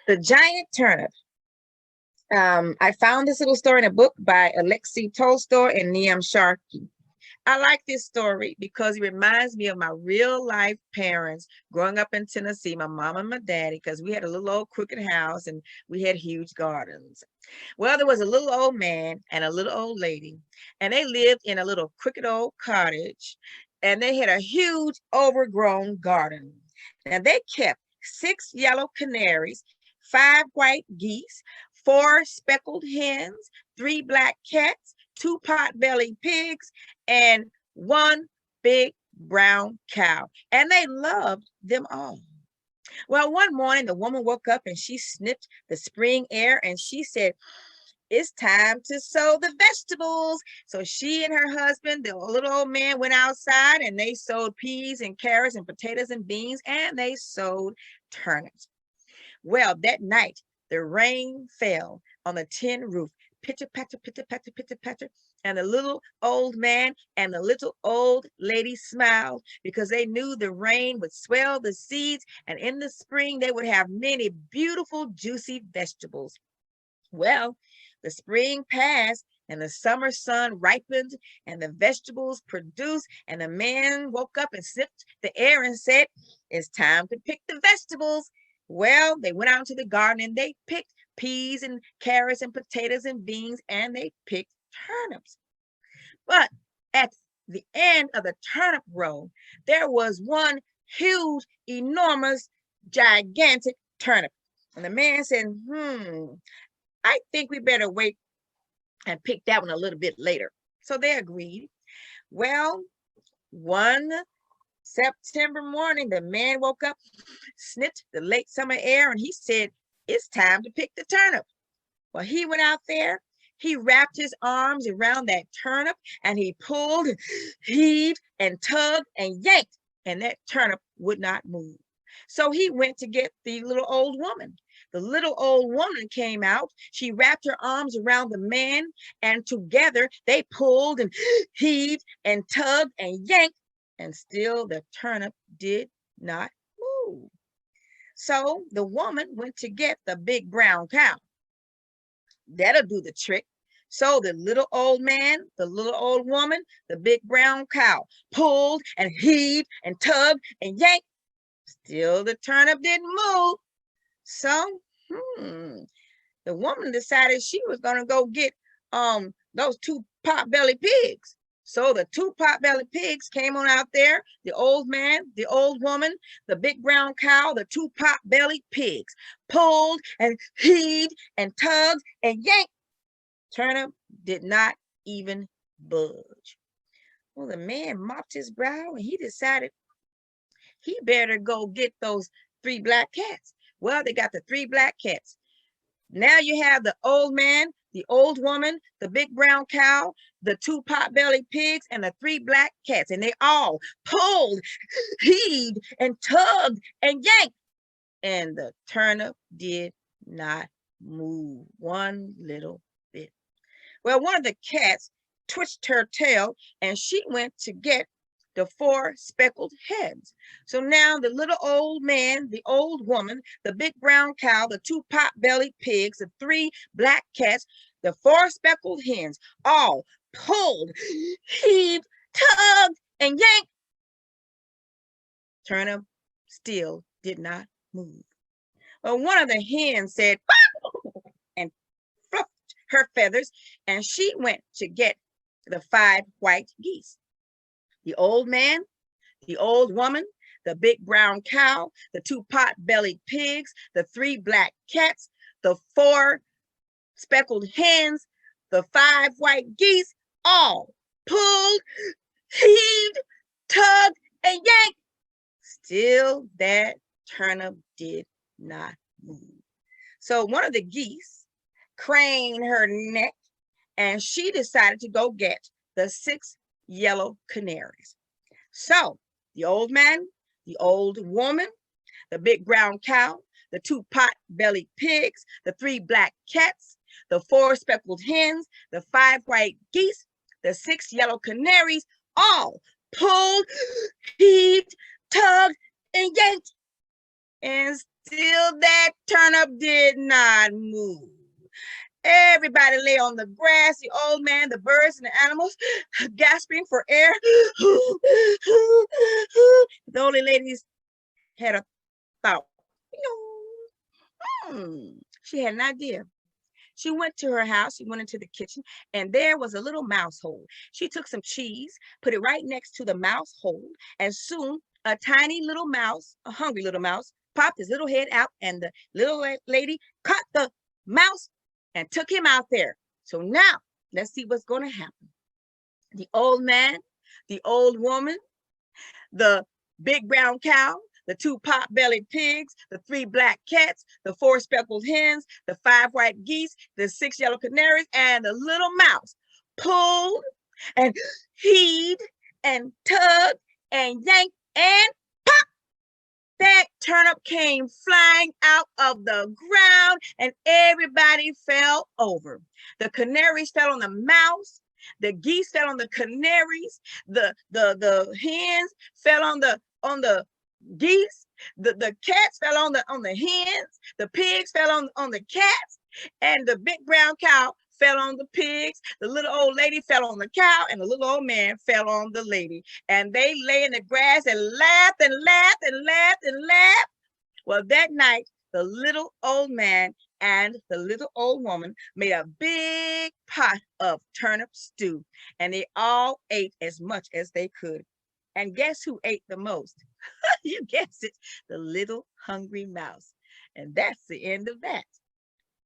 The giant turnip. I found this little story in a book by Alexei Tolstoy and Neam Sharkey. I like this story because it reminds me of my real life parents growing up in Tennessee, my mom and my daddy, because we had a little old crooked house and we had huge gardens. Well, there was a little old man and a little old lady, and they lived in a little crooked old cottage, and they had a huge overgrown garden. Now, they kept 6 yellow canaries, 5 white geese, 4 speckled hens, 3 black cats, 2 pot-bellied pigs, and 1 big brown cow. And they loved them all. Well, one morning the woman woke up and she sniffed the spring air and she said, "It's time to sow the vegetables." So she and her husband, the little old man, went outside and they sowed peas and carrots and potatoes and beans, and they sowed turnips. Well, that night, the rain fell on the tin roof, pitter patter, pitter patter, pitter patter. And the little old man and the little old lady smiled because they knew the rain would swell the seeds, and in the spring they would have many beautiful, juicy vegetables. Well, the spring passed and the summer sun ripened and the vegetables produced, and the man woke up and sniffed the air and said, "It's time to pick the vegetables." Well, they went out into the garden and they picked peas and carrots and potatoes and beans, and they picked turnips. But at the end of the turnip row, there was one huge, enormous, gigantic turnip. And the man said, "I think we better wait and pick that one a little bit later." So they agreed. Well, one September morning, the man woke up, sniffed the late summer air, and he said, "It's time to pick the turnip." Well, he went out there, he wrapped his arms around that turnip, and he pulled, heaved, and tugged and yanked, and that turnip would not move. So he went to get the little old woman. The little old woman came out. She wrapped her arms around the man, and together they pulled and heaved and tugged and yanked, and still the turnip did not move. So the woman went to get the big brown cow. That'll do the trick. So the little old man, the little old woman, the big brown cow pulled and heaved and tugged and yanked. Still the turnip didn't move. So the woman decided she was going to go get those 2 pot-bellied pigs. So the 2 pot-bellied pigs came on out there, the old man, the old woman, the big brown cow, the 2 pot-bellied pigs, pulled and heaved and tugged and yanked. Turnip did not even budge. Well, the man mopped his brow and he decided he better go get those 3 black cats. Well, they got the 3 black cats. Now you have the old man, the old woman, the big brown cow, the 2 pot-bellied pigs, and the 3 black cats. And they all pulled, heaved, and tugged and yanked. And the turnip did not move one little bit. Well, one of the cats twitched her tail and she went to get the 4 speckled hens. So now the little old man, the old woman, the big brown cow, the 2 pot-bellied pigs, the 3 black cats, the 4 speckled hens, all pulled, heaved, tugged, and yanked. Turnip still did not move. Well, one of the hens said, and fluffed her feathers, and she went to get the 5 white geese. The old man, the old woman, the big brown cow, the 2 pot-bellied pigs, the 3 black cats, the 4 speckled hens, the 5 white geese, all pulled, heaved, tugged, and yanked. Still that turnip did not move. So one of the geese craned her neck and she decided to go get the 6 yellow canaries. So the old man, the old woman, the big brown cow, the 2 pot-bellied pigs, the 3 black cats, the 4 speckled hens, the 5 white geese, the 6 yellow canaries, all pulled, heaved, tugged, and yanked. And Still that turnip did not move. Everybody lay on the grass, the old man, the birds, and the animals, gasping for air. The old ladies had a thought. She had an idea. She went to her house, she went into the kitchen, and there was a little mouse hole. She took some cheese, put it right next to the mouse hole, and soon a tiny little mouse, a hungry little mouse, popped his little head out, and the little lady caught the mouse and took him out there. So now, let's see what's going to happen. The old man, the old woman, the big brown cow, the 2 pot-bellied pigs, the 3 black cats, the 4 speckled hens, the 5 white geese, the 6 yellow canaries, and the little mouse pulled and heaved and tugged and yanked, and pop! That turnip came flying out of the ground, and everybody fell over. The canaries fell on the mouse. The geese fell on the canaries. The hens fell on the geese. The cats fell on the hens. The pigs fell on the cats, and the big brown cow fell on the pigs. The little old lady fell on the cow, and the little old man fell on the lady. And they lay in the grass and laughed and laughed and laughed and laughed. Well, that night, the little old man and the little old woman made a big pot of turnip stew, and they all ate as much as they could. And guess who ate the most? You guessed it, the little hungry mouse. And that's the end of that.